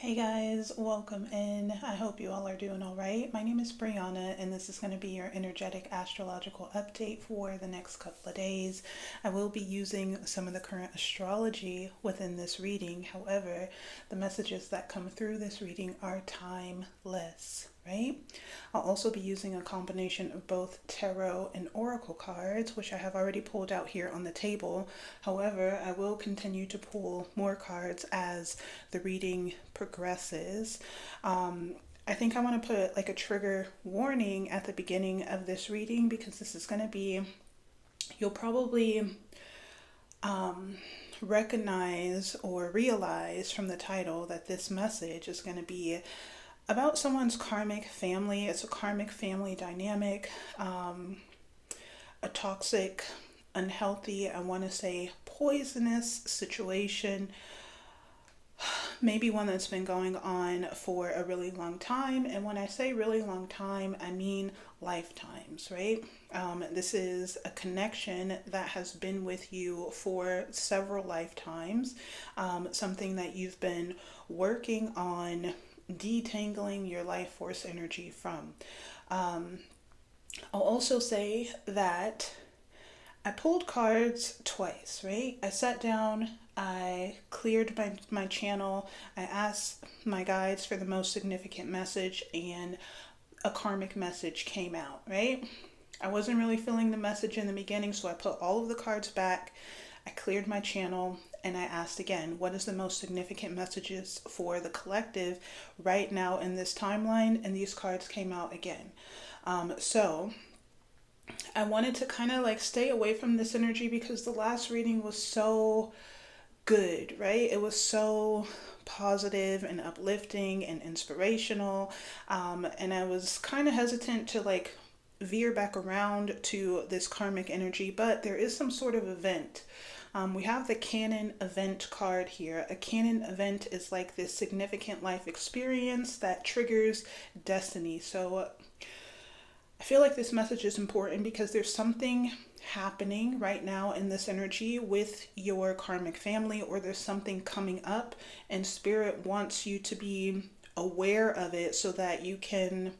Hey guys, welcome in. I hope you all are doing all right. My name is Brianna, and this is going to be your energetic astrological update for the next couple of days. I will be using some of the current astrology within this reading. However, the messages that come through this reading are timeless, right? I'll also be using a combination of both tarot and oracle cards, which I have already pulled out here on the table. However, I will continue to pull more cards as the reading progresses. I think I want to put like a trigger warning at the beginning of this reading because this is going to be, you'll probably recognize or realize from the title that this message is going to be about someone's karmic family. It's a karmic family dynamic, a toxic, unhealthy, I want to say poisonous situation. Maybe one that's been going on for a really long time. And when I say really long time, I mean lifetimes, right? This is a connection that has been with you for several lifetimes, something that you've been working on detangling your life force energy from. I'll also say that I pulled cards twice, right? I sat down, I cleared my channel, I asked my guides for the most significant message, and a karmic message came out, right? I wasn't really feeling the message in the beginning, so I put all of the cards back, I cleared my channel, and I asked again, what is the most significant messages for the collective right now in this timeline? And these cards came out again. So I wanted to kind of like stay away from this energy because the last reading was so good, right? It was so positive and uplifting and inspirational. And I was kind of hesitant to like veer back around to this karmic energy, but there is some sort of event. We have the canon event card here. A canon event is like this significant life experience that triggers destiny. So I feel like this message is important because there's something happening right now in this energy with your karmic family, or there's something coming up and spirit wants you to be aware of it so that you can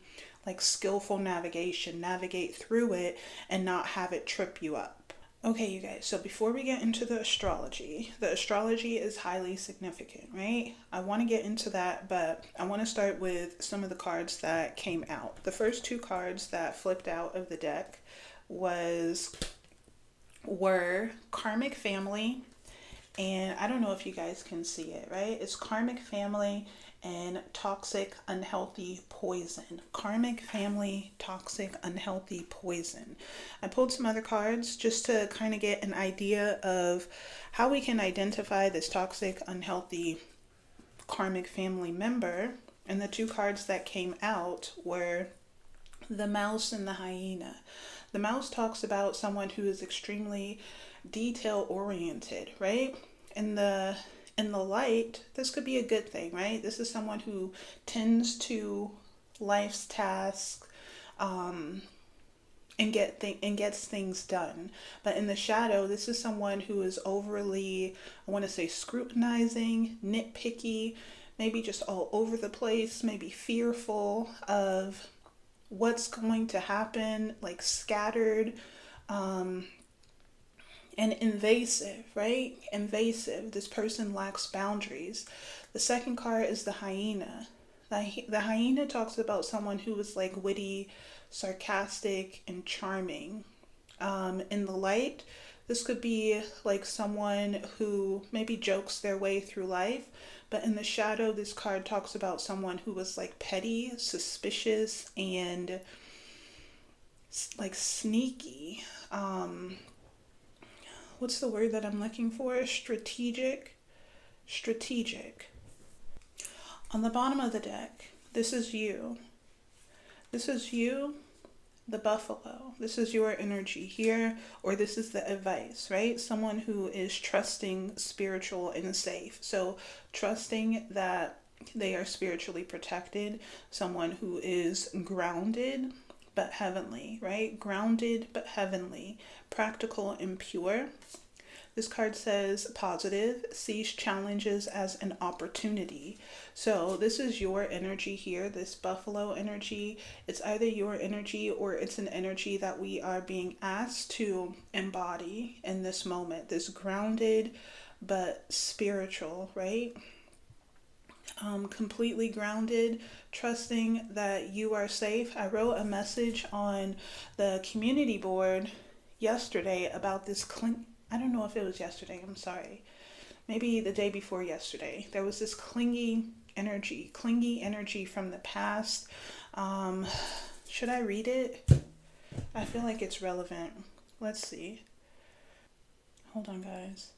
like skillful navigate through it and not have it trip you up. Okay, you guys, so before we get into the astrology is highly significant, right? I want to get into that, but I want to start with some of the cards that came out. The first two cards that flipped out of the deck were Karmic Family, and I don't know if you guys can see it, right? It's Karmic Family and Toxic Unhealthy Poison. Karmic Family, Toxic Unhealthy Poison. I pulled some other cards just to kind of get an idea of how we can identify this toxic, unhealthy karmic family member. And the two cards that came out were the mouse and the hyena. The mouse talks about someone who is extremely detail oriented, right? In the light, this could be a good thing, right? This is someone who tends to life's tasks and gets things done. But in the shadow, this is someone who is overly, I want to say, scrutinizing, nitpicky, maybe just all over the place, maybe fearful of what's going to happen, like scattered, and invasive, right? Invasive. This person lacks boundaries. The second card is the hyena. The hyena talks about someone who is like witty, sarcastic, and charming. In the light, this could be like someone who maybe jokes their way through life. But in the shadow, this card talks about someone who was like petty, suspicious, and like sneaky. What's the word that I'm looking for? Strategic. On the bottom of the deck, this is you. This is you, the buffalo. This is your energy here, or this is the advice, right? Someone who is trusting, spiritual, and safe. So trusting that they are spiritually protected. Someone who is grounded but heavenly, right? Grounded but heavenly, practical and pure. This card says positive, sees challenges as an opportunity. So this is your energy here, this buffalo energy. It's either your energy or it's an energy that we are being asked to embody in this moment, this grounded but spiritual, right? Completely grounded, trusting that you are safe. I wrote a message on the community board yesterday about this I don't know if it was yesterday, I'm sorry. Maybe the day before yesterday. There was this clingy energy from the past. Should I read it? I feel like it's relevant. Let's see. Hold on, guys.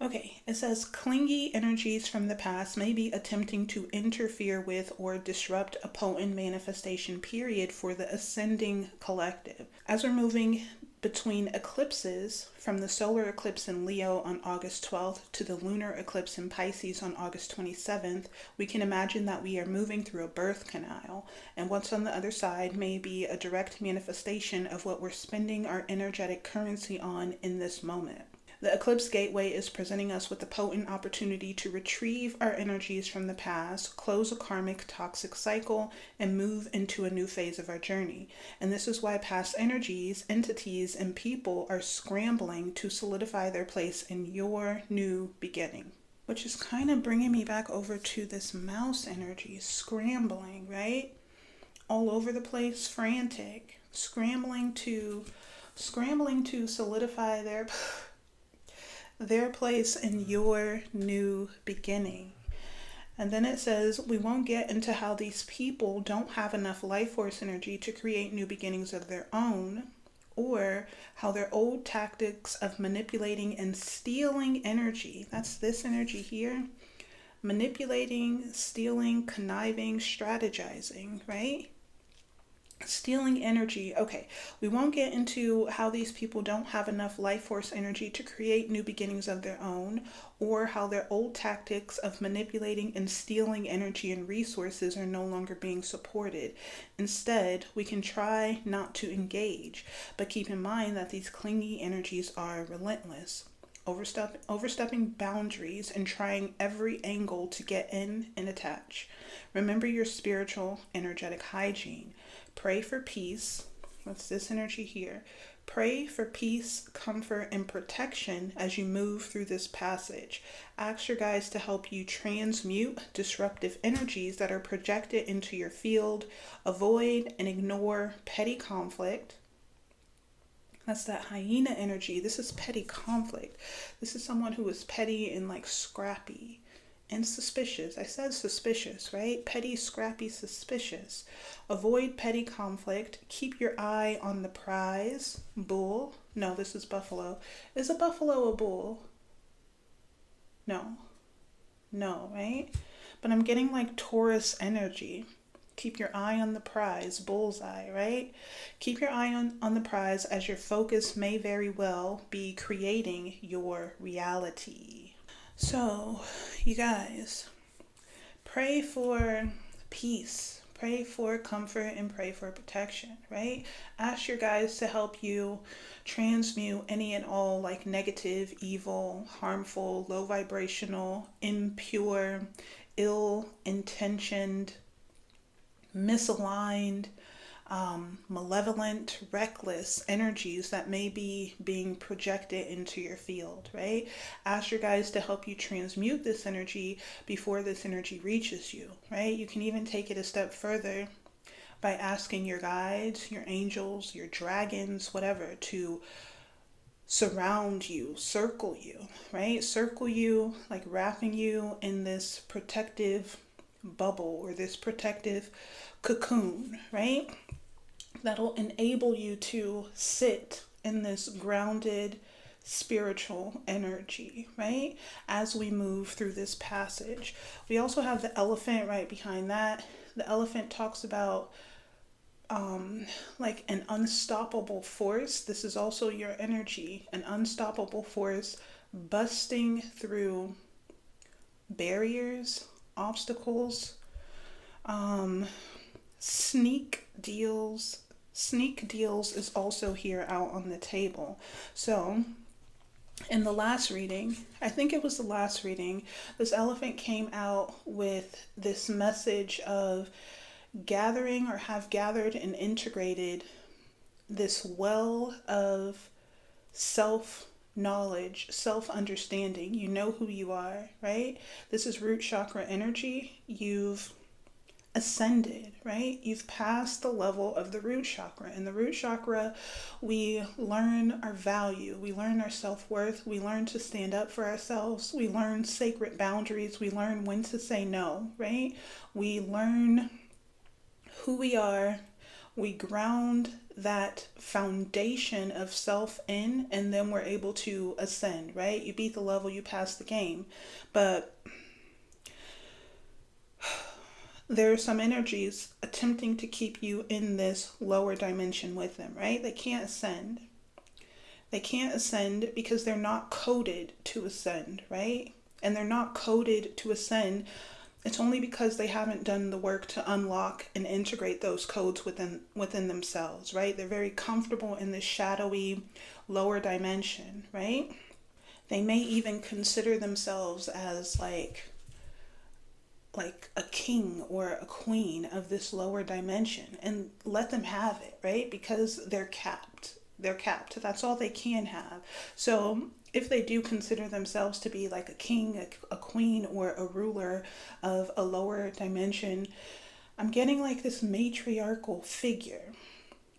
Okay, it says clingy energies from the past may be attempting to interfere with or disrupt a potent manifestation period for the ascending collective. As we're moving between eclipses, from the solar eclipse in Leo on August 12th to the lunar eclipse in Pisces on August 27th, we can imagine that we are moving through a birth canal, and what's on the other side may be a direct manifestation of what we're spending our energetic currency on in this moment. The eclipse gateway is presenting us with a potent opportunity to retrieve our energies from the past, close a karmic toxic cycle, and move into a new phase of our journey. And this is why past energies, entities, and people are scrambling to solidify their place in your new beginning. Which is kind of bringing me back over to this mouse energy, scrambling, right? All over the place, frantic, scrambling to solidify their place in your new beginning. And then it says, we won't get into how these people don't have enough life force energy to create new beginnings of their own, or how their old tactics of manipulating and stealing energy, that's this energy here, manipulating, stealing, conniving, strategizing, right? Stealing energy. Okay, we won't get into how these people don't have enough life force energy to create new beginnings of their own, or how their old tactics of manipulating and stealing energy and resources are no longer being supported. Instead, we can try not to engage, but keep in mind that these clingy energies are relentless, overstepping boundaries and trying every angle to get in and attach. Remember your spiritual energetic hygiene. Pray for peace. What's this energy here? Pray for peace, comfort, and protection as you move through this passage. Ask your guides to help you transmute disruptive energies that are projected into your field. Avoid and ignore petty conflict. That's that hyena energy. This is petty conflict. This is someone who is petty and like scrappy and suspicious. I said suspicious, right? Petty, scrappy, suspicious. Avoid petty conflict. Keep your eye on the prize. Bull. No, this is buffalo. Is a buffalo a bull? No, right? But I'm getting like Taurus energy. Keep your eye on the prize, bullseye, right? Keep your eye on the prize, as your focus may very well be creating your reality. So, you guys, pray for peace, pray for comfort, and pray for protection, right? Ask your guides to help you transmute any and all like negative, evil, harmful, low vibrational, impure, ill-intentioned, misaligned, malevolent, reckless energies that may be being projected into your field, right? Ask your guides to help you transmute this energy before this energy reaches you, right? You can even take it a step further by asking your guides, your angels, your dragons, whatever, to surround you, circle you, right? Circle you, like wrapping you in this protective bubble or this protective cocoon, right? That'll enable you to sit in this grounded spiritual energy, right? As we move through this passage. We also have the elephant right behind that. The elephant talks about like an unstoppable force. This is also your energy, an unstoppable force busting through barriers, obstacles, sneak deals is also here out on the table. So In the last reading, I think it was the last reading, this elephant came out with this message of gathering, or have gathered and integrated this well of self knowledge, self understanding. You know who you are, right? This is root chakra energy. You've ascended, right? You've passed the level of the root chakra. In the root chakra, we learn our value, we learn our self-worth, we learn to stand up for ourselves, we learn sacred boundaries, we learn when to say no, right? We learn who we are, we ground that foundation of self in, and then we're able to ascend, right? You beat the level, you pass the game. But there are some energies attempting to keep you in this lower dimension with them, right? They can't ascend. They can't ascend because they're not coded to ascend, right? And they're not coded to ascend. It's only because they haven't done the work to unlock and integrate those codes within themselves, right? They're very comfortable in this shadowy lower dimension, right? They may even consider themselves as like a king or a queen of this lower dimension, and let them have it, right? Because they're capped. They're capped. That's all they can have. So if they do consider themselves to be like a king, a queen, or a ruler of a lower dimension, I'm getting like this matriarchal figure.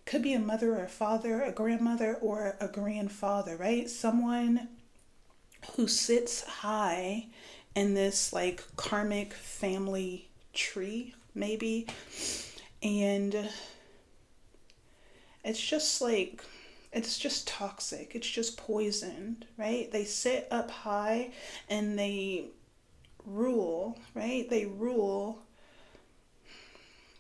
Could be a mother or a father, a grandmother or a grandfather, right? Someone who sits high in this like karmic family tree, maybe. And it's just like, it's just toxic. It's just poisoned, right? They sit up high and they rule, right? They rule,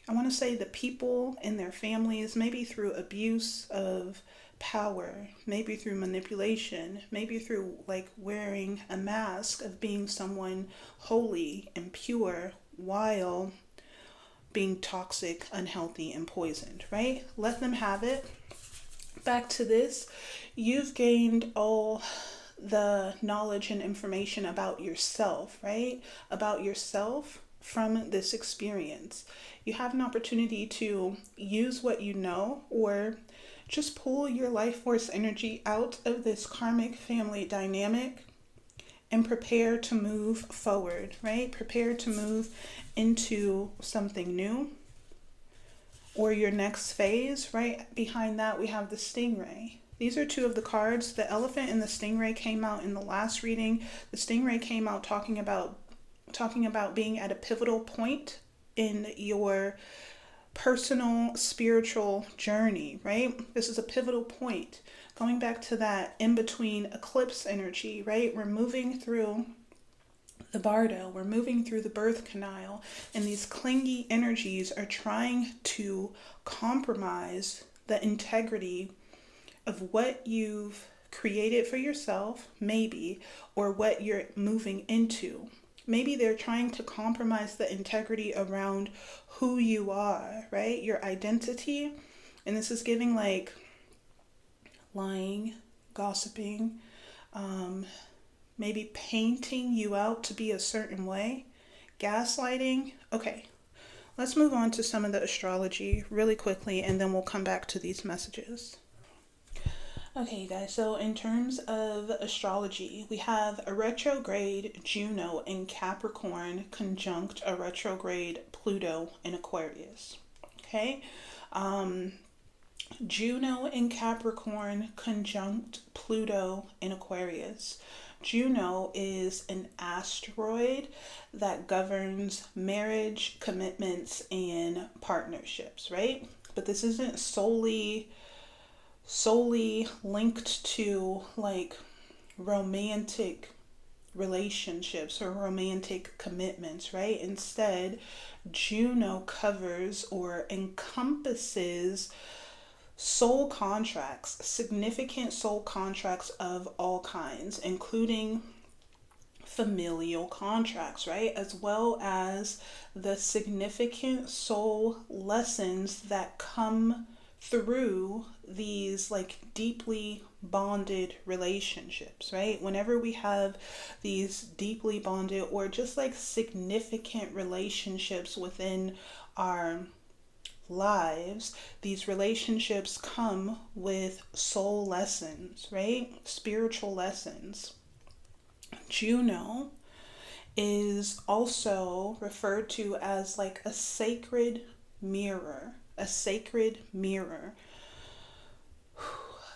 I want to say, the people in their families, maybe through abuse of power, maybe through manipulation, maybe through like wearing a mask of being someone holy and pure while being toxic, unhealthy, and poisoned, right? Let them have it. Back to this, you've gained all the knowledge and information about yourself, right? About yourself from this experience. You have an opportunity to use what you know, or just pull your life force energy out of this karmic family dynamic and prepare to move forward, right? Prepare to move into something new or your next phase. Right behind that, we have the stingray. These are two of the cards. The elephant and the stingray came out in the last reading. The stingray came out talking about being at a pivotal point in your personal spiritual journey, right? This is a pivotal point. Going back to that in-between eclipse energy, right? We're moving through the bardo, we're moving through the birth canal, and these clingy energies are trying to compromise the integrity of what you've created for yourself, maybe, or what you're moving into. Maybe they're trying to compromise the integrity around who you are, right? Your identity. And this is giving like lying, gossiping, maybe painting you out to be a certain way, gaslighting. Okay, let's move on to some of the astrology really quickly, and then we'll come back to these messages. Okay, you guys, so in terms of astrology, we have a retrograde Juno in Capricorn conjunct a retrograde Pluto in Aquarius. Okay, Juno in Capricorn conjunct Pluto in Aquarius. Juno is an asteroid that governs marriage, commitments, and partnerships, right? But this isn't solely linked to like romantic relationships or romantic commitments, right? Instead, Juno covers or encompasses soul contracts, significant soul contracts of all kinds, including familial contracts, right? As well as the significant soul lessons that come through these like deeply bonded relationships, right? Whenever we have these deeply bonded or just like significant relationships within our lives, these relationships come with soul lessons, right? Spiritual lessons. Juno is also referred to as like a sacred mirror, a sacred mirror.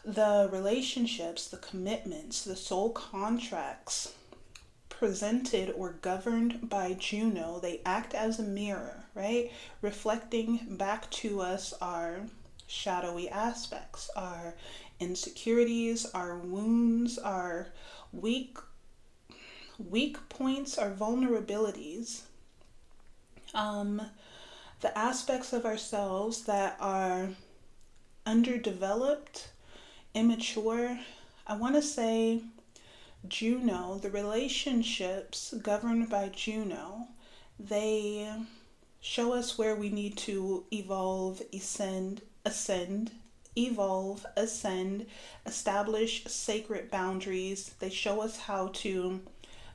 The relationships, the commitments, the soul contracts presented or governed by Juno, they act as a mirror, right? Reflecting back to us our shadowy aspects, our insecurities, our wounds, our weak points, our vulnerabilities, the aspects of ourselves that are underdeveloped, immature. I want to say Juno, the relationships governed by Juno, they show us where we need to evolve, ascend, establish sacred boundaries. They show us how to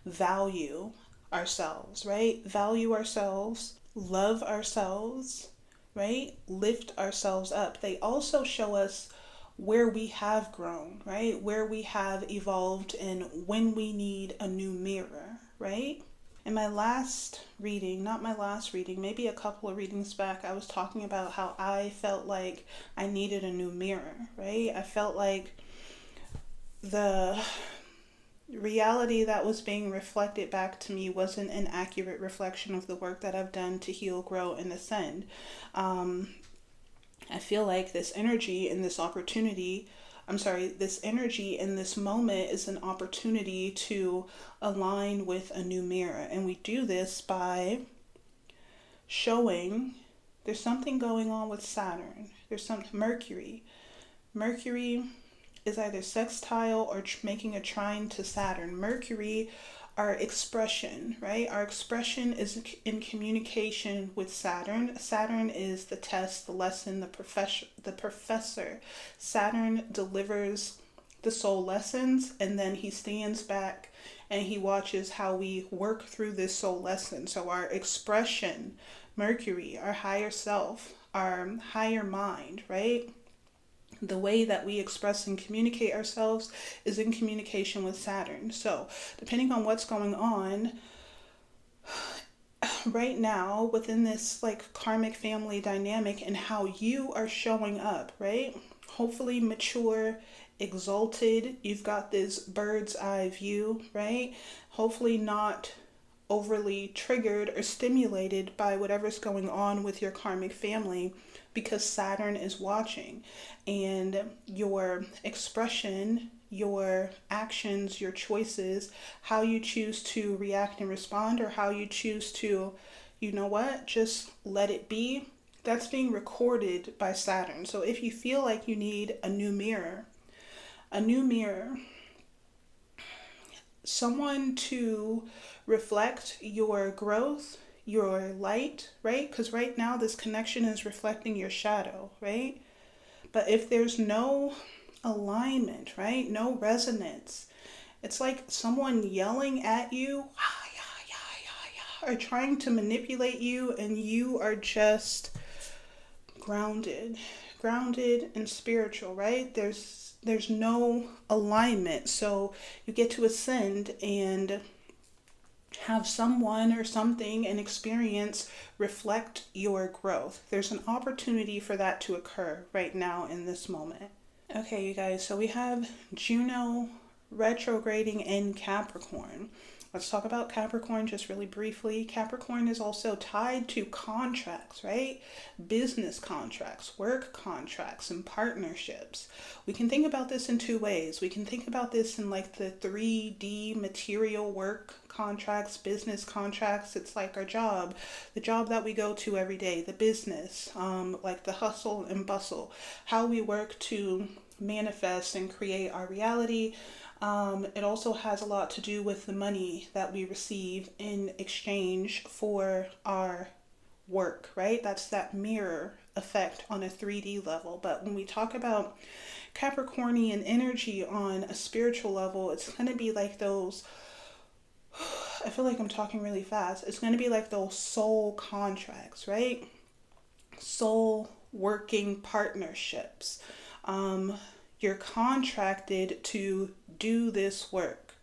value ourselves, right? Value ourselves, love ourselves, right? Lift ourselves up. They also show us where we have grown, right? Where we have evolved and when we need a new mirror, right? In my last reading, not my last reading, maybe a couple of readings back, I was talking about how I felt like I needed a new mirror, right? I felt like the reality that was being reflected back to me wasn't an accurate reflection of the work that I've done to heal, grow, and ascend. I feel like this energy and this this energy in this moment is an opportunity to align with a new mirror. And we do this by showing there's something going on with Saturn. There's some Mercury. Mercury is either sextile or making a trine to Saturn. Mercury, our expression, right? Our expression is in communication with Saturn. Saturn is the test, the lesson, the professor. Saturn delivers the soul lessons, and then he stands back and he watches how we work through this soul lesson. So our expression, Mercury, our higher self, our higher mind, right? The way that we express and communicate ourselves is in communication with Saturn. So depending on what's going on right now within this like karmic family dynamic and how you are showing up, right? Hopefully mature, exalted. You've got this bird's eye view, right? Hopefully not overly triggered or stimulated by whatever's going on with your karmic family, because Saturn is watching, and your expression, your actions, your choices, how you choose to react and respond, or how you choose to, you know what, just let it be, that's being recorded by Saturn. So if you feel like you need a new mirror, someone to reflect your growth, your light, right? Because right now this connection is reflecting your shadow, right? But if there's no alignment, right? No resonance, it's like someone yelling at you or trying to manipulate you, and you are just grounded and spiritual, right? There's no alignment. So you get to ascend and have someone or something, an experience, reflect your growth. There's an opportunity for that to occur right now in this moment. Okay, you guys, so we have Juno retrograding in Capricorn. Let's talk about Capricorn just really briefly. Capricorn is also tied to contracts, right? Business contracts, work contracts, and partnerships. We can think about this in two ways. We can think about this in like the 3D material work contracts, business contracts. It's like our job, the job that we go to every day, the business, like the hustle and bustle, how we work to manifest and create our reality. It also has a lot to do with the money that we receive in exchange for our work, right? That's that mirror effect on a 3D level. But when we talk about Capricornian energy on a spiritual level, it's going to be like those, I feel like I'm talking really fast. It's going to be like those soul contracts, right? Soul working partnerships. You're contracted to do this work.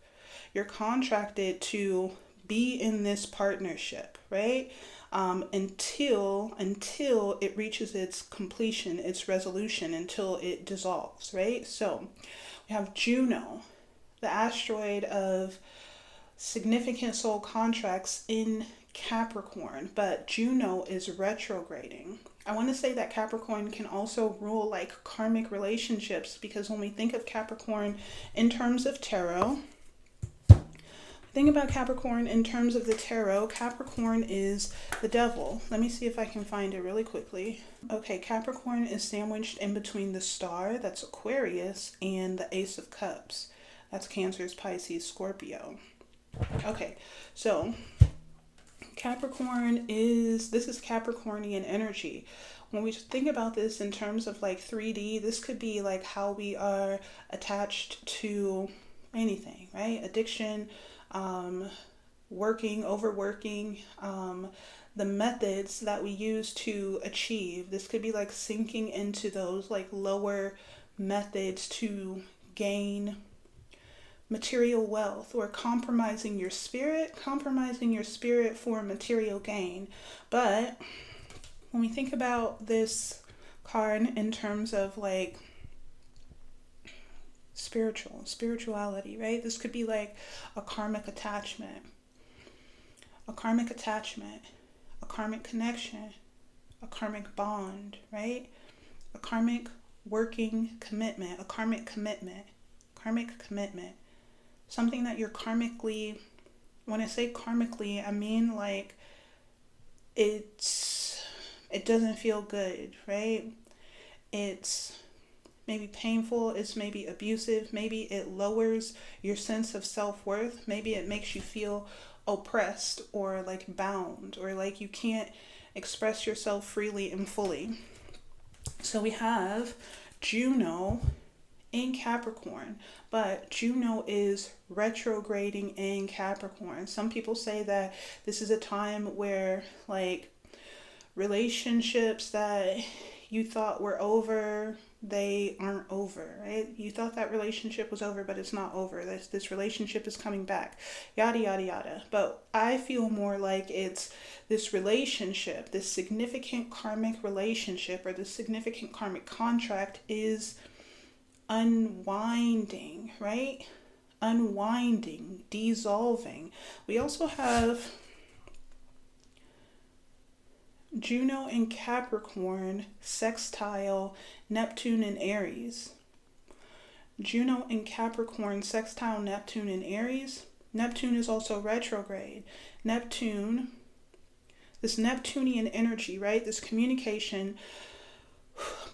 You're contracted to be in this partnership, right? Until it reaches its completion, its resolution, until it dissolves, right? So we have Juno, the asteroid of significant soul contracts in Capricorn, but Juno is retrograding. I want to say that Capricorn can also rule like karmic relationships, because when we think of Capricorn in terms of tarot, think about Capricorn in terms of the tarot. Capricorn is the devil. Let me see if I can find it really quickly. Okay, Capricorn is sandwiched in between the star, that's Aquarius, and the Ace of Cups. That's Cancer, Pisces, Scorpio. Okay, so this is Capricornian energy. When we think about this in terms of like 3D, this could be like how we are attached to anything, right? Addiction, overworking, the methods that we use to achieve. This could be like sinking into those like lower methods to gain material wealth, or compromising your spirit for material gain. But when we think about this card in terms of like spirituality, right? This could be like a karmic attachment, a karmic connection, a karmic bond, right? A karmic working commitment, a karmic commitment. Something that you're karmically, when I say karmically, I mean like it doesn't feel good, right? It's maybe painful, it's maybe abusive, maybe it lowers your sense of self-worth, maybe it makes you feel oppressed or like bound, or like you can't express yourself freely and fully. So we have Juno in Capricorn, but Juno is retrograding in Capricorn. Some people say that this is a time where like relationships that you thought were over, they aren't over, right? You thought that relationship was over, but it's not over. This relationship is coming back, yada, yada, yada. But I feel more like it's this relationship, this significant karmic relationship, or this significant karmic contract is unwinding, right? Unwinding, dissolving. We also have Juno in Capricorn, sextile Neptune in Aries. Juno in Capricorn, sextile Neptune in Aries. Neptune is also retrograde. Neptune, this Neptunian energy, right? This communication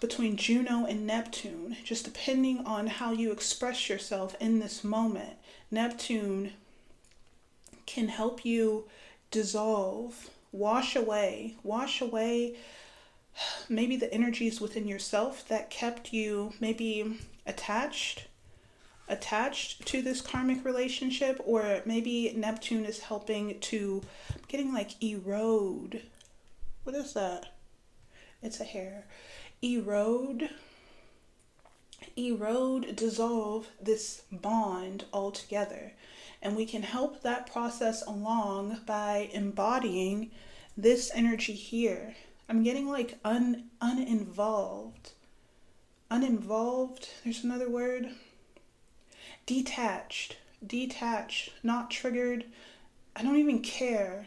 between Juno and Neptune, just depending on how you express yourself in this moment. Neptune can help you dissolve, wash away maybe the energies within yourself that kept you maybe attached to this karmic relationship, or maybe Neptune is helping to getting like erode. What is that? It's a hair. Erode, dissolve this bond altogether. And we can help that process along by embodying this energy here. I'm getting like uninvolved. Uninvolved, there's another word. Detached, not triggered. I don't even care.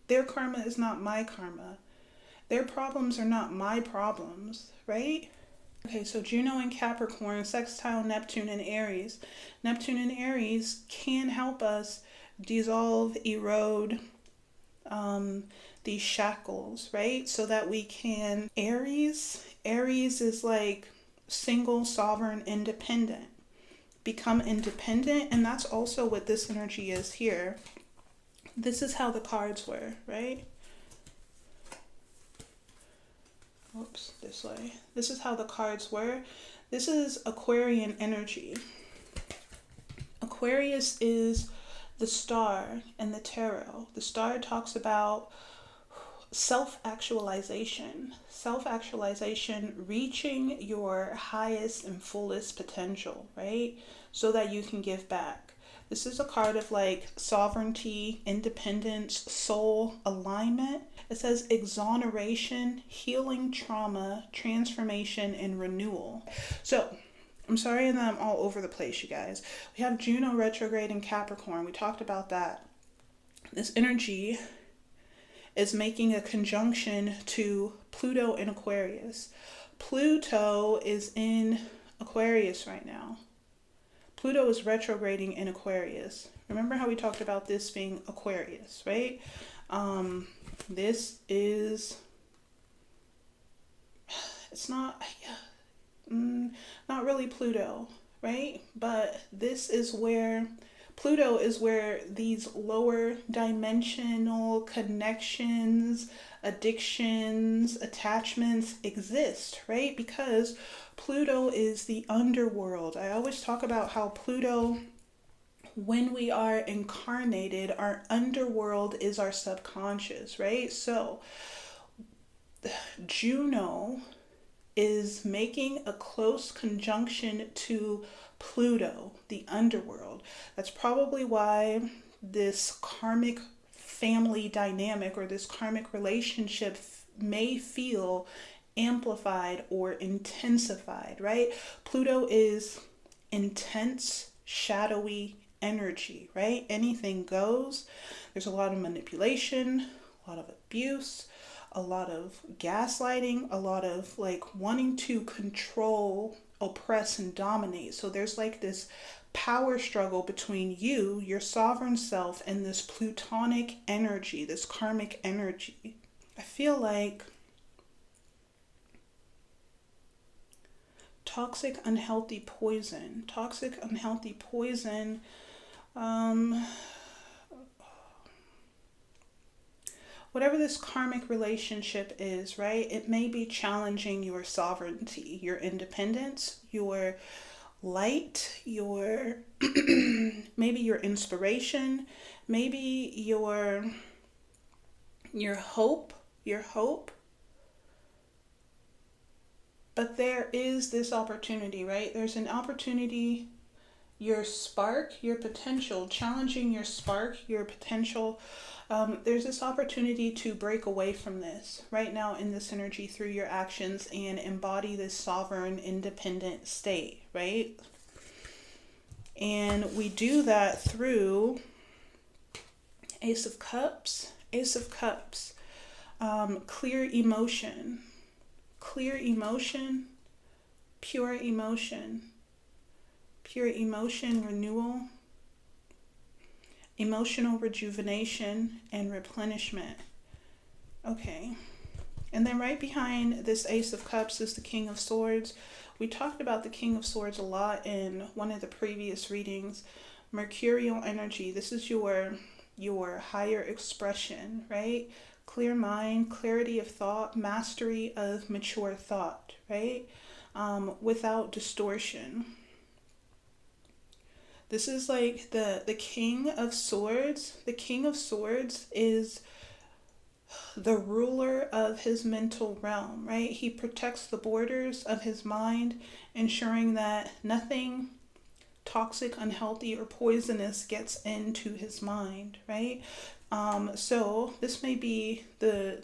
Their karma is not my karma. Their problems are not my problems, right? Okay, so Juno in Capricorn, sextile Neptune in Aries. Neptune in Aries can help us dissolve, erode these shackles, right? So that we can, Aries is like single, sovereign, independent. Become independent, and that's also what this energy is here. This is how the cards were, right? Oops, this way. This is how the cards were. This is Aquarian energy. Aquarius is the star in the tarot. The star talks about self-actualization, reaching your highest and fullest potential, right? So that you can give back. This is a card of like sovereignty, independence, soul alignment. It says exoneration, healing trauma, transformation, and renewal. So I'm sorry that I'm all over the place, you guys. We have Juno retrograde in Capricorn. We talked about that. This energy is making a conjunction to Pluto in Aquarius. Pluto is in Aquarius right now. Pluto is retrograding in Aquarius. Remember how we talked about this being Aquarius, right? This is, it's not really Pluto, right? But this is where Pluto is where these lower dimensional connections, addictions, attachments exist, right? Because Pluto is the underworld. I always talk about how Pluto, when we are incarnated, our underworld is our subconscious, right? So Juno is making a close conjunction to Pluto, the underworld. That's probably why this karmic family dynamic or this karmic relationship may feel amplified or intensified, right? Pluto is intense, shadowy energy, right? Anything goes. There's a lot of manipulation, a lot of abuse, a lot of gaslighting, a lot of like wanting to control, oppress, and dominate. So there's like this power struggle between you, your sovereign self, and this plutonic energy, this karmic energy. I feel like toxic, unhealthy poison. Whatever this karmic relationship is, right? It may be challenging your sovereignty, your independence, your light, your maybe your inspiration, maybe your hope. But there is this opportunity, right? There's an opportunity, your spark, your potential, challenging your spark, your potential. There's this opportunity to break away from this right now in this energy through your actions and embody this sovereign, independent state, right? And we do that through Ace of Cups, clear emotion, pure emotion, renewal, emotional rejuvenation, and replenishment. Okay. And then right behind this Ace of Cups is the King of Swords. We talked about the King of Swords a lot in one of the previous readings. Mercurial energy. This is your higher expression, right? Clear mind, clarity of thought, mastery of mature thought, right? Without distortion. This is like the King of Swords. The King of Swords is the ruler of his mental realm, right? He protects the borders of his mind, ensuring that nothing toxic, unhealthy, or poisonous gets into his mind, right? So this may be the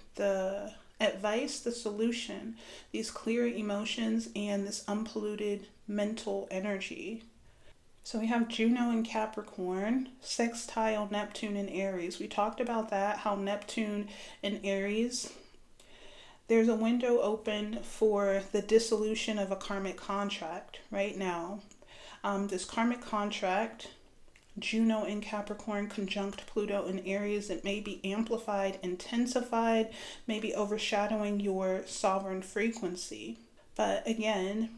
advice, the solution, these clear emotions and this unpolluted mental energy. So we have Juno in Capricorn, sextile Neptune in Aries. We talked about that, how Neptune in Aries, there's a window open for the dissolution of a karmic contract right now. This karmic contract, Juno in Capricorn conjunct Pluto in Aries, it may be amplified, intensified, maybe overshadowing your sovereign frequency. But again,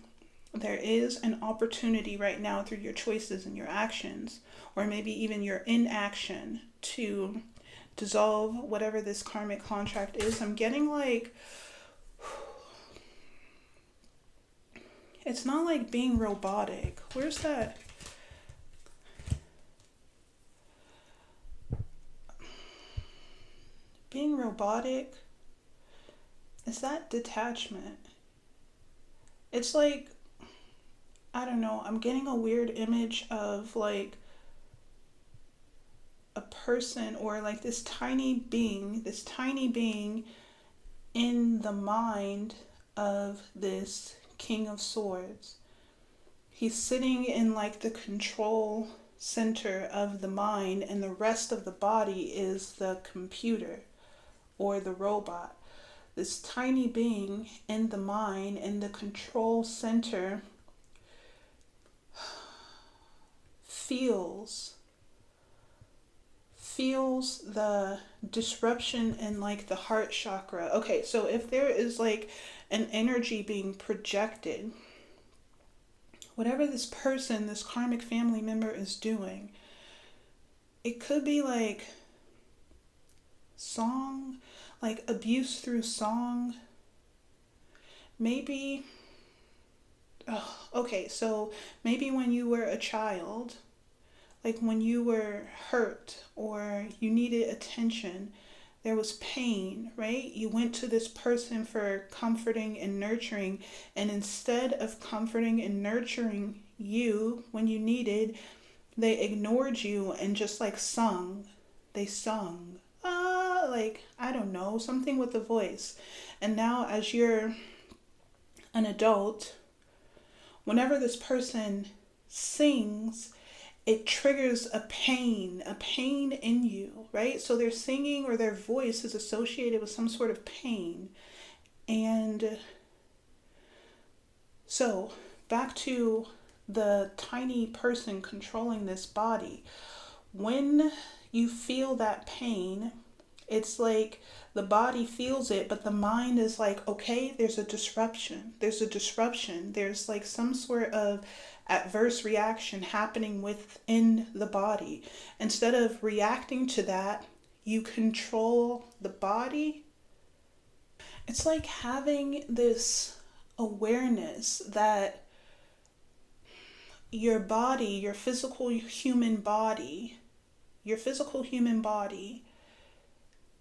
there is an opportunity right now through your choices and your actions, or maybe even your inaction, to dissolve whatever this karmic contract is. I'm getting like It's not like being robotic. Where's that? Being robotic, is that detachment? It's like, I don't know, I'm getting a weird image of like a person or like this tiny being in the mind of this King of Swords. He's sitting in like the control center of the mind, and the rest of the body is the computer or the robot. This tiny being in the mind, in the control center, feels the disruption in like the heart chakra. Okay, so if there is like an energy being projected, whatever this person, this karmic family member is doing, it could be like song, like abuse through song. Maybe, okay, so maybe when you were a child, like when you were hurt or you needed attention, there was pain, right? You went to this person for comforting and nurturing, and instead of comforting and nurturing you when you needed, they ignored you and just like sung. They sung. Like, I don't know, something with the voice. And now as you're an adult, whenever this person sings, it triggers a pain in you, right? So their singing or their voice is associated with some sort of pain. And so back to the tiny person controlling this body. When you feel that pain, it's like the body feels it, but the mind is like, okay, there's a disruption. There's like some sort of adverse reaction happening within the body. Instead of reacting to that, you control the body. It's like having this awareness that your body, your physical human body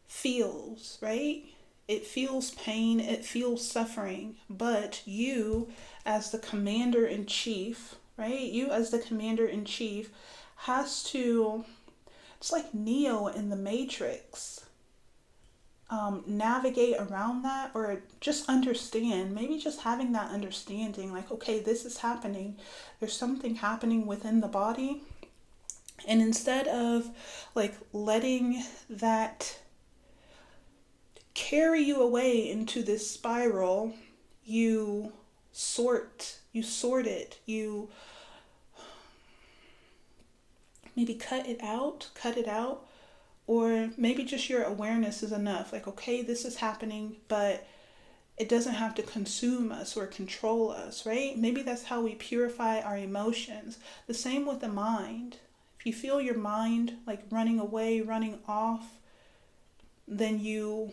feels, right? It feels pain, it feels suffering, but you as the commander in chief, right? You as the commander in chief has to, it's like Neo in the Matrix, navigate around that, or just understand, maybe just having that understanding, like, okay, this is happening. There's something happening within the body. And instead of like letting that carry you away into this spiral, you sort it, you maybe cut it out, or maybe just your awareness is enough. Like, okay, this is happening, but it doesn't have to consume us or control us, right? Maybe that's how we purify our emotions. The same with the mind. If you feel your mind like running away, running off, then you,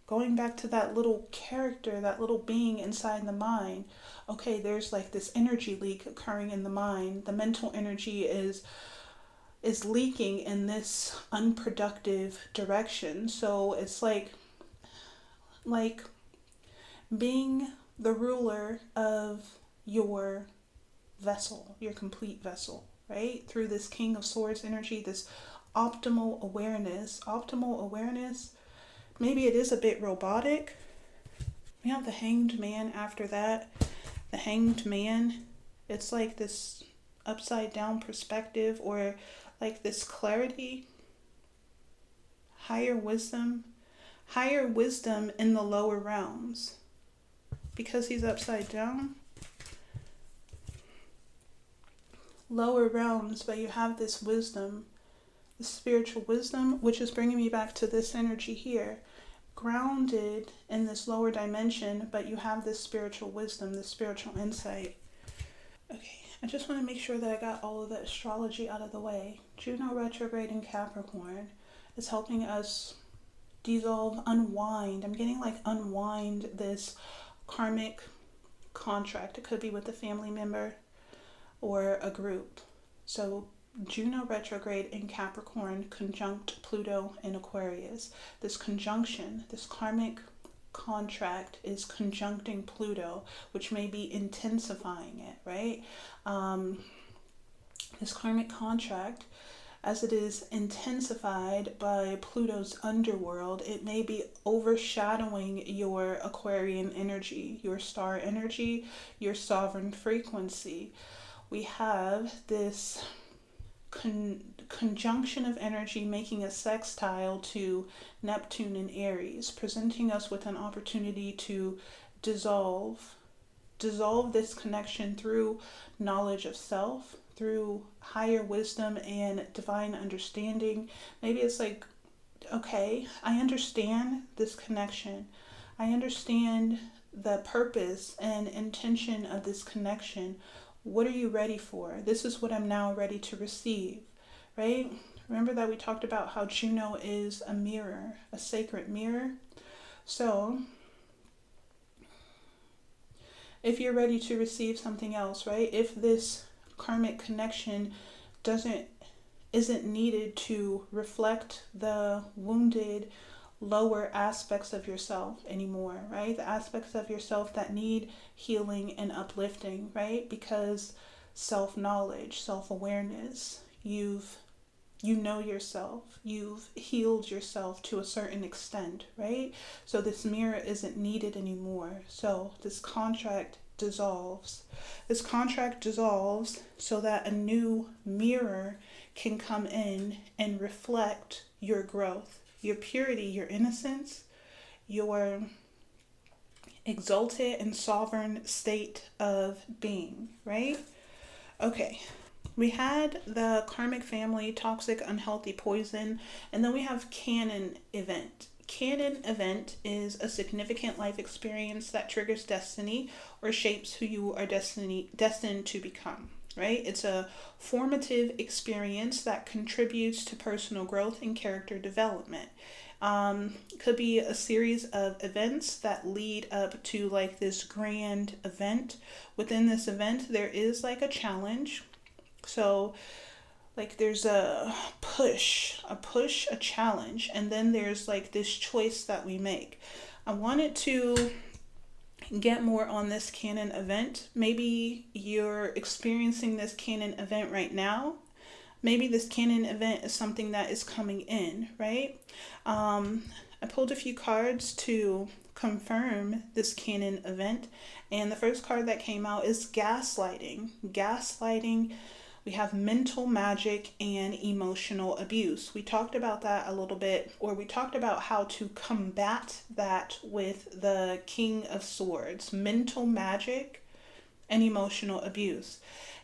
going back to that little character, that little being inside the mind, okay, there's like this energy leak occurring in the mind. The mental energy is leaking in this unproductive direction. So it's like being the ruler of your vessel, your complete vessel, right? Through this King of Swords energy, this optimal awareness. Maybe it is a bit robotic. We have the Hanged Man after that. The Hanged Man, it's like this upside down perspective, or like this clarity, higher wisdom in the lower realms. Because he's upside down, lower realms, but you have this wisdom, the spiritual wisdom, which is bringing me back to this energy here, grounded in this lower dimension, but you have this spiritual wisdom, this spiritual insight. Okay, I just want to make sure that I got all of the astrology out of the way. Juno retrograde in Capricorn is helping us dissolve, unwind. I'm getting like unwind this karmic contract. It could be with a family member or a group. So Juno retrograde in Capricorn conjunct Pluto in Aquarius. This conjunction, this karmic contract is conjuncting Pluto, which may be intensifying it, right? This karmic contract, as it is intensified by Pluto's underworld, it may be overshadowing your Aquarian energy, your star energy, your sovereign frequency. We have this conjunction of energy making a sextile to Neptune and Aries, presenting us with an opportunity to dissolve this connection through knowledge of self, through higher wisdom and divine understanding. Maybe it's like, okay, I understand this connection. I understand the purpose and intention of this connection. What are you ready for? This is what I'm now ready to receive, right? Remember that we talked about how Juno is a mirror, a sacred mirror. So if you're ready to receive something else, right? If this karmic connection isn't needed to reflect the wounded lower aspects of yourself anymore, right? The aspects of yourself that need healing and uplifting, right? Because self-knowledge, self-awareness, you know yourself, you've healed yourself to a certain extent, right? So this mirror isn't needed anymore. So this contract dissolves. This contract dissolves so that a new mirror can come in and reflect your growth, your purity, your innocence, your exalted and sovereign state of being, right? Okay. We had the karmic family, toxic, unhealthy, poison, and then we have canon event. Canon event is a significant life experience that triggers destiny or shapes who you are destined to become, right? It's a formative experience that contributes to personal growth and character development. Could be a series of events that lead up to like this grand event. Within this event, there is like a challenge. So like there's a challenge, and then there's like this choice that we make. I wanted to get more on this canon event. Maybe you're experiencing this canon event right now. Maybe this canon event is something that is coming in, right? I pulled a few cards to confirm this canon event, and the first card that came out is gaslighting. Gaslighting. We have mental magic and emotional abuse. We talked about that a little bit, or we talked about how to combat that with the King of Swords, mental magic and emotional abuse.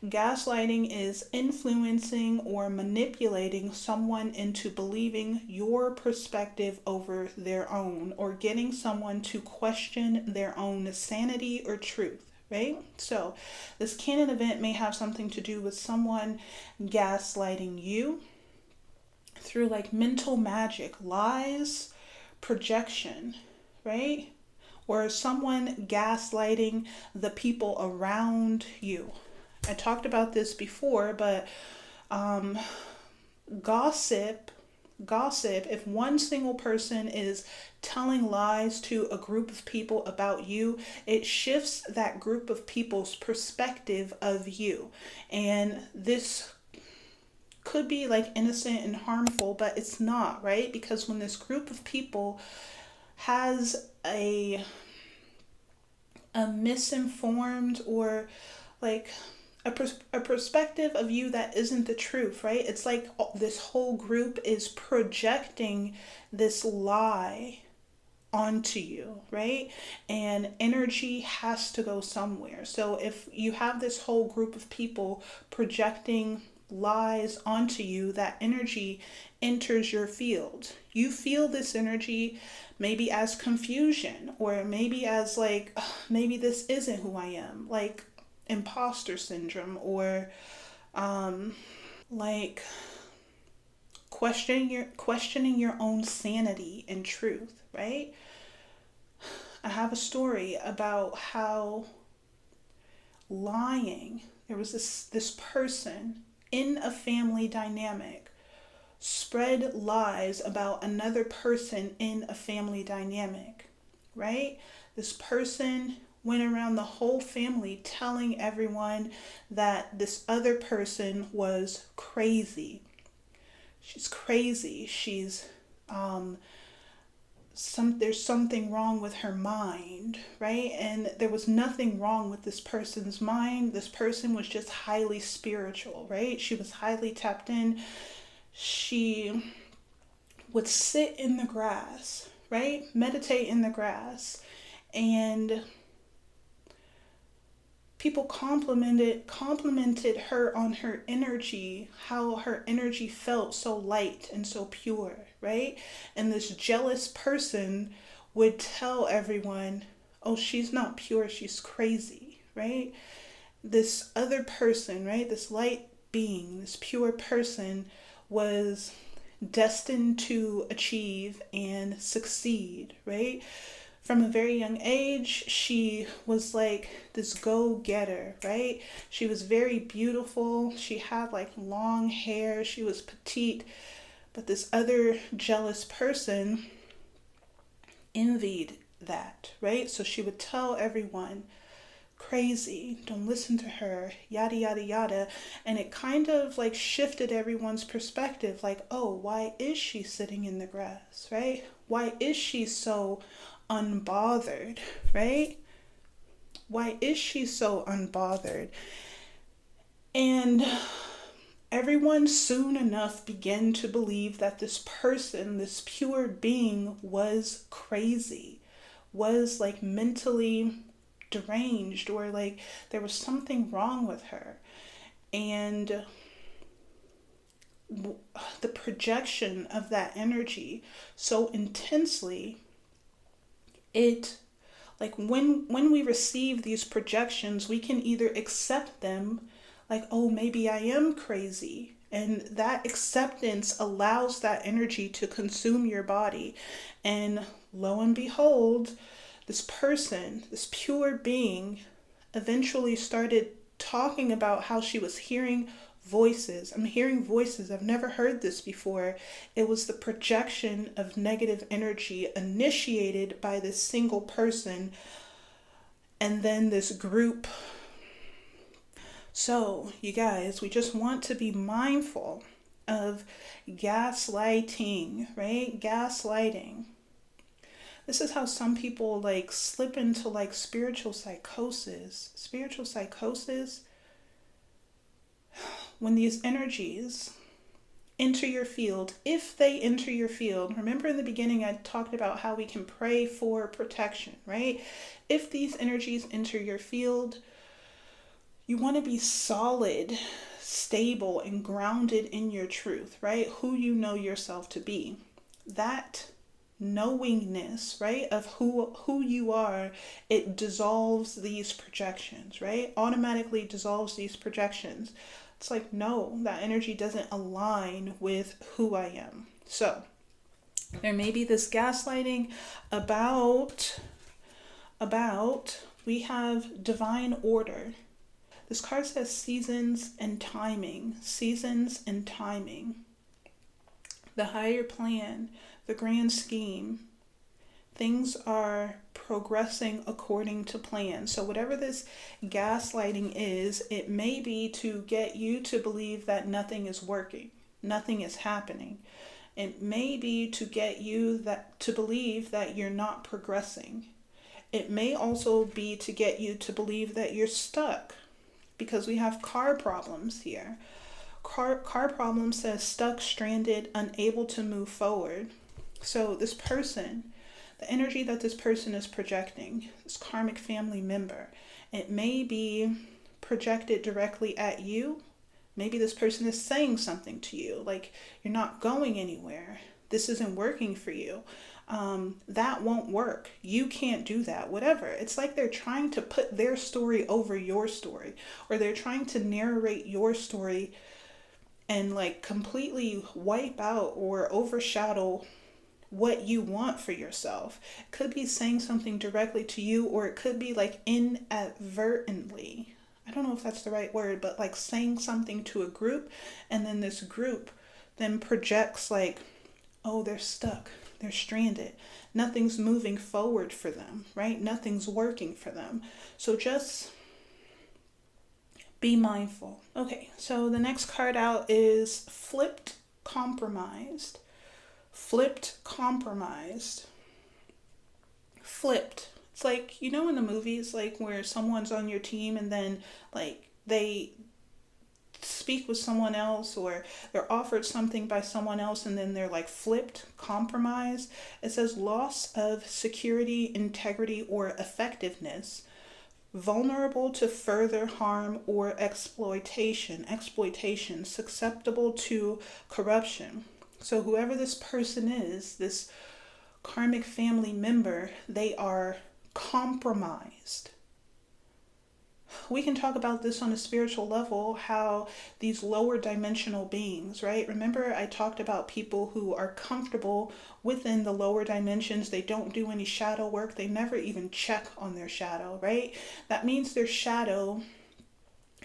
Gaslighting is influencing or manipulating someone into believing your perspective over their own, or getting someone to question their own sanity or truth. Right? So this canon event may have something to do with someone gaslighting you through like mental magic, lies, projection, right? Or someone gaslighting the people around you. I talked about this before, but gossip, if one single person is telling lies to a group of people about you, it shifts that group of people's perspective of you. And this could be like innocent and harmful, but it's not, right? Because when this group of people has a misinformed or like a perspective of you that isn't the truth, right? It's like this whole group is projecting this lie onto you, right? And energy has to go somewhere. So if you have this whole group of people projecting lies onto you, that energy enters your field. You feel this energy maybe as confusion, or maybe as like, maybe this isn't who I am, like imposter syndrome, or like questioning your own sanity and truth, right? I have a story about how lying. There was this person in a family dynamic spread lies about another person in a family dynamic, right? This person went around the whole family telling everyone that this other person was crazy. She's crazy. She's there's something wrong with her mind, right? And there was nothing wrong with this person's mind. This person was just highly spiritual, right? She was highly tapped in. She would sit in the grass, right? Meditate in the grass. And people complimented her on her energy, how her energy felt so light and so pure, right? And this jealous person would tell everyone, oh, she's not pure, she's crazy, right? This other person, right, this light being, this pure person was destined to achieve and succeed, right? From a very young age, she was like this go-getter, right? She was very beautiful. She had like long hair. She was petite. But this other jealous person envied that, right? So she would tell everyone, crazy, don't listen to her, yada, yada, yada. And it kind of like shifted everyone's perspective. Like, oh, why is she sitting in the grass, right? Why is she so unbothered, right? Why is she so unbothered? And everyone soon enough began to believe that this person, this pure being, was crazy, was like mentally deranged, or like there was something wrong with her. And the projection of that energy so intensely, it like when we receive these projections, we can either accept them like, oh, maybe I am crazy, and that acceptance allows that energy to consume your body. And lo and behold, this person, this pure being, eventually started talking about how she was hearing voices. I'm hearing voices. I've never heard this before. It was the projection of negative energy initiated by this single person and then this group. So, you guys, we just want to be mindful of gaslighting, right? Gaslighting. This is how some people like slip into like spiritual psychosis. Spiritual psychosis, when these energies enter your field, if they enter your field, remember in the beginning I talked about how we can pray for protection, right? If these energies enter your field, you want to be solid, stable, and grounded in your truth, right? Who you know yourself to be. That knowingness, right, of who you are, it dissolves these projections, right? Automatically dissolves these projections. It's like, no, that energy doesn't align with who I am. So there may be this gaslighting about we have divine order. This card says seasons and timing. Seasons and timing. The higher plan, the grand scheme. Things are progressing according to plan. So whatever this gaslighting is, it may be to get you to believe that nothing is working, nothing is happening. It may be to get you to believe that you're not progressing. It may also be to get you to believe that you're stuck, because we have car problems here. Car problem says stuck, stranded, unable to move forward. So this person, the energy that this person is projecting, this karmic family member, it may be projected directly at you. Maybe this person is saying something to you, like, you're not going anywhere. This isn't working for you. That won't work. You can't do that, whatever. It's like they're trying to put their story over your story, or they're trying to narrate your story and like completely wipe out or overshadow what you want for yourself. It could be saying something directly to you, or it could be like inadvertently. I don't know if that's the right word, but like saying something to a group, and then this group then projects like, oh, they're stuck, they're stranded, nothing's moving forward for them, right? Nothing's working for them. So just be mindful. Okay, so the next card out is flipped compromised. Flipped compromised. Flipped. It's like, you know, in the movies, like where someone's on your team and then like they speak with someone else, or they're offered something by someone else and then they're like flipped, compromised. It says loss of security, integrity, or effectiveness, vulnerable to further harm or exploitation, susceptible to corruption. So whoever this person is, this karmic family member, they are compromised. We can talk about this on a spiritual level, how these lower dimensional beings, right? Remember I talked about people who are comfortable within the lower dimensions. They don't do any shadow work. They never even check on their shadow, right? That means their shadow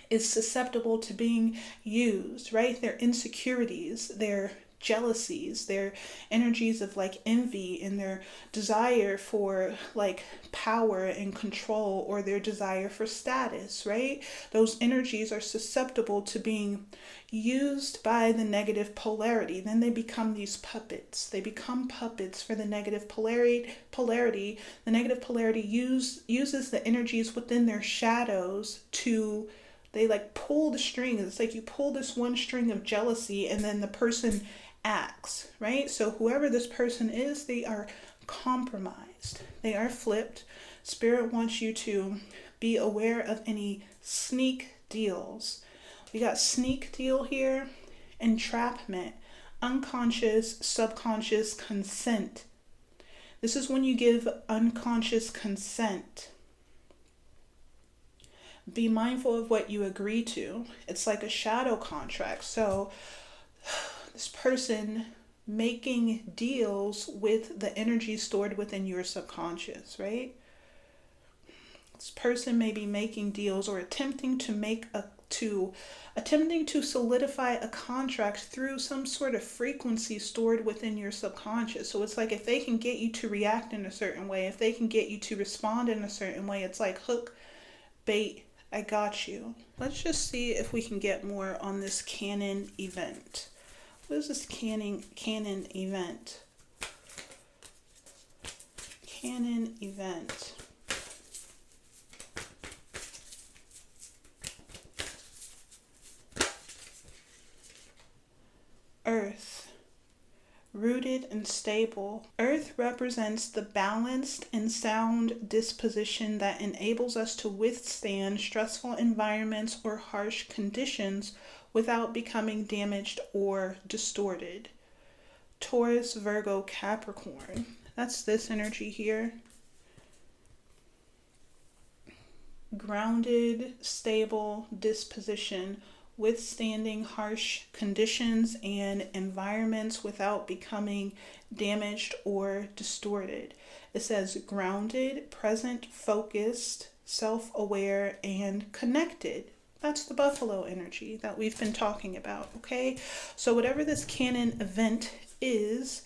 is susceptible to being used, right? Their insecurities, their jealousies, their energies of like envy, and their desire for like power and control, or their desire for status, right? Those energies are susceptible to being used by the negative polarity. Then they become these puppets. They become puppets for the negative polarity. The negative polarity uses the energies within their shadows to, they like pull the string. It's like you pull this one string of jealousy and then the person acts, right? So whoever this person is, they are compromised. They are flipped. Spirit wants you to be aware of any sneak deals. We got sneak deal here, entrapment, unconscious, subconscious consent. This is when you give unconscious consent. Be mindful of what you agree to. It's like a shadow contract. So this person making deals with the energy stored within your subconscious, right? This person may be making deals or attempting to solidify a contract through some sort of frequency stored within your subconscious. So it's like if they can get you to react in a certain way, if they can get you to respond in a certain way, it's like hook, bait, I got you. Let's just see if we can get more on this canon event. What is this canon event? Canon event. Earth. Rooted and stable. Earth represents the balanced and sound disposition that enables us to withstand stressful environments or harsh conditions without becoming damaged or distorted. Taurus, Virgo, Capricorn. That's this energy here. Grounded, stable disposition, withstanding harsh conditions and environments without becoming damaged or distorted. It says grounded, present, focused, self-aware, and connected. That's the buffalo energy that we've been talking about, okay? So whatever this canon event is,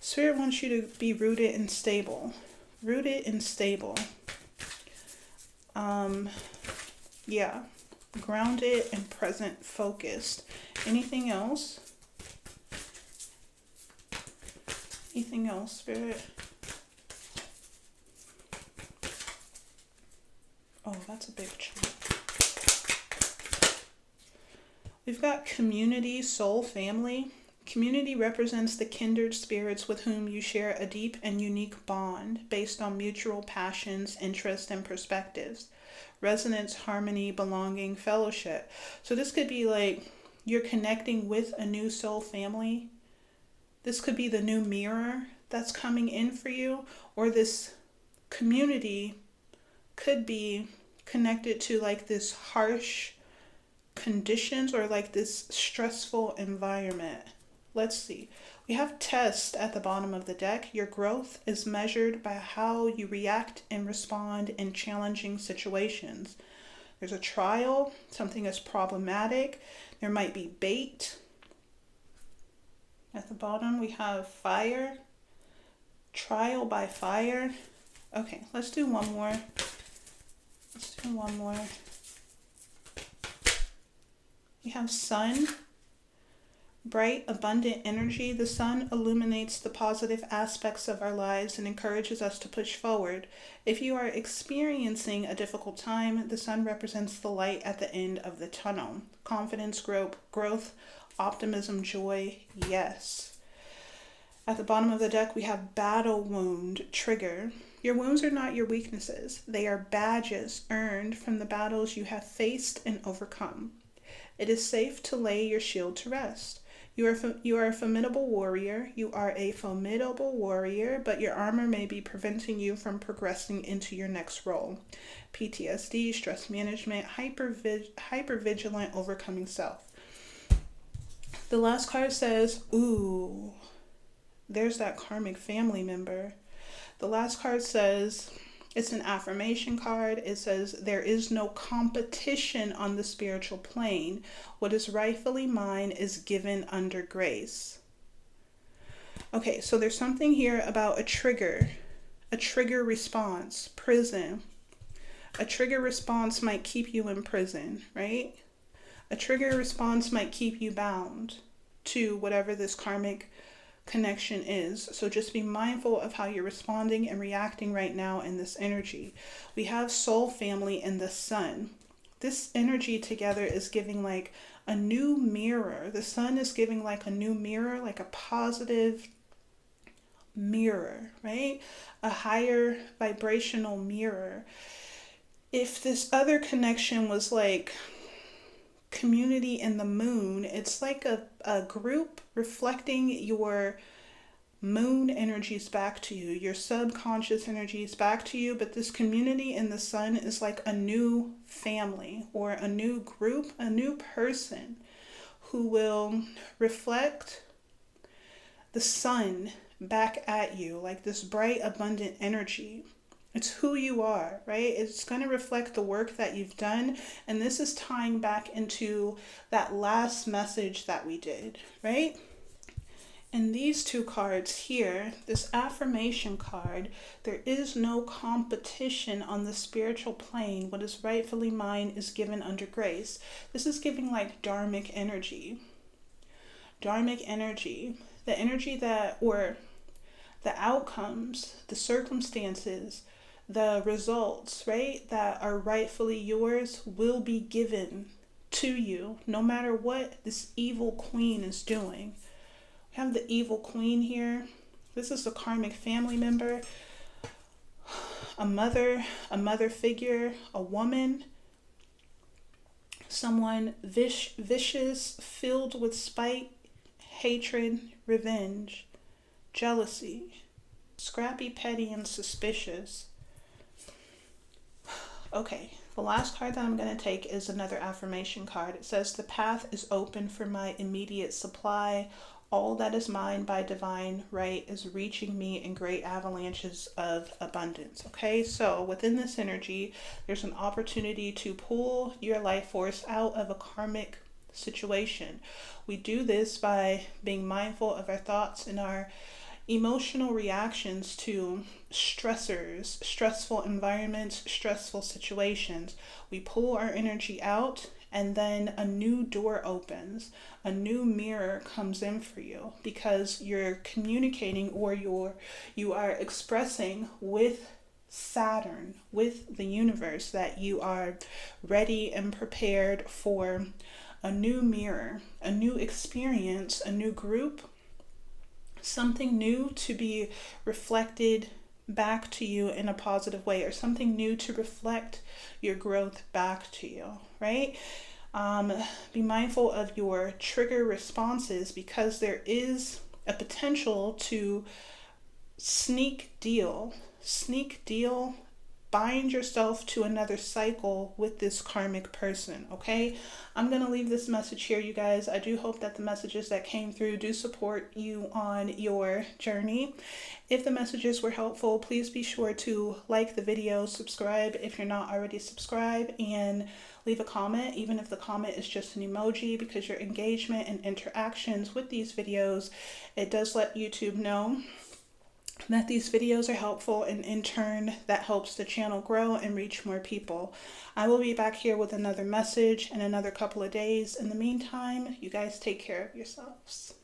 Spirit wants you to be rooted and stable. Rooted and stable. Yeah. Grounded and present, focused. Anything else? Anything else, Spirit? Oh, that's a big chunk. We've got community, soul, family. Community represents the kindred spirits with whom you share a deep and unique bond based on mutual passions, interests, and perspectives. Resonance, harmony, belonging, fellowship. So this could be like you're connecting with a new soul family. This could be the new mirror that's coming in for you, or this community could be connected to like this harsh conditions or like this stressful environment. Let's see. We have test at the bottom of the deck. Your growth is measured by how you react and respond in challenging situations. There's a trial. Something is problematic. There might be bait. At the bottom, we have fire. Trial by fire. Okay, let's do one more. Let's do one more. We have sun. Bright, abundant energy. The sun illuminates the positive aspects of our lives and encourages us to push forward. If you are experiencing a difficult time, the sun represents the light at the end of the tunnel. Confidence, growth, optimism, joy, yes. At the bottom of the deck, we have battle wound trigger. Your wounds are not your weaknesses. They are badges earned from the battles you have faced and overcome. It is safe to lay your shield to rest. You are a formidable warrior. You are a formidable warrior, but your armor may be preventing you from progressing into your next role. PTSD, stress management, hypervigilant, overcoming self. The last card says, ooh, there's that karmic family member. The last card says, it's an affirmation card. It says, there is no competition on the spiritual plane. What is rightfully mine is given under grace. Okay, so there's something here about a trigger response, prison. A trigger response might keep you in prison, right? A trigger response might keep you bound to whatever this karmic connection is. So just be mindful of how you're responding and reacting right now in this energy. We have soul family and the sun. This energy together is giving like a new mirror. The sun is giving like a new mirror, like a positive mirror, right? A higher vibrational mirror. If this other connection was like community in the moon, it's like a group reflecting your moon energies back to you, your subconscious energies back to you. But this community in the sun is like a new family or a new group, a new person who will reflect the sun back at you, like this bright, abundant energy. It's who you are, right? It's going to reflect the work that you've done. And this is tying back into that last message that we did, right? And these two cards here, this affirmation card, there is no competition on the spiritual plane. What is rightfully mine is given under grace. This is giving like dharmic energy. Dharmic energy. The energy that, or the outcomes, the circumstances, the results, right, that are rightfully yours will be given to you, no matter what this evil queen is doing. We have the evil queen here. This is a karmic family member, a mother figure, a woman, someone vicious, filled with spite, hatred, revenge, jealousy, scrappy, petty, and suspicious. Okay, the last card that I'm going to take is another affirmation card. It says, the path is open for my immediate supply. All that is mine by divine right is reaching me in great avalanches of abundance. Okay, so within this energy, there's an opportunity to pull your life force out of a karmic situation. We do this by being mindful of our thoughts and our emotional reactions to stressors, stressful environments, stressful situations. We pull our energy out, and then a new door opens, a new mirror comes in for you, because you're communicating, or you are expressing with Saturn, with the universe, that you are ready and prepared for a new mirror, a new experience, a new group, something new to be reflected back to you in a positive way, or something new to reflect your growth back to you, right? Be mindful of your trigger responses, because there is a potential to sneak deal bind yourself to another cycle with this karmic person, okay? I'm going to leave this message here, you guys. I do hope that the messages that came through do support you on your journey. If the messages were helpful, please be sure to like the video, subscribe if you're not already subscribed, and leave a comment, even if the comment is just an emoji, because your engagement and interactions with these videos, it does let YouTube know that these videos are helpful, and in turn that helps the channel grow and reach more people. I will be back here with another message in another couple of days. In the meantime, you guys take care of yourselves.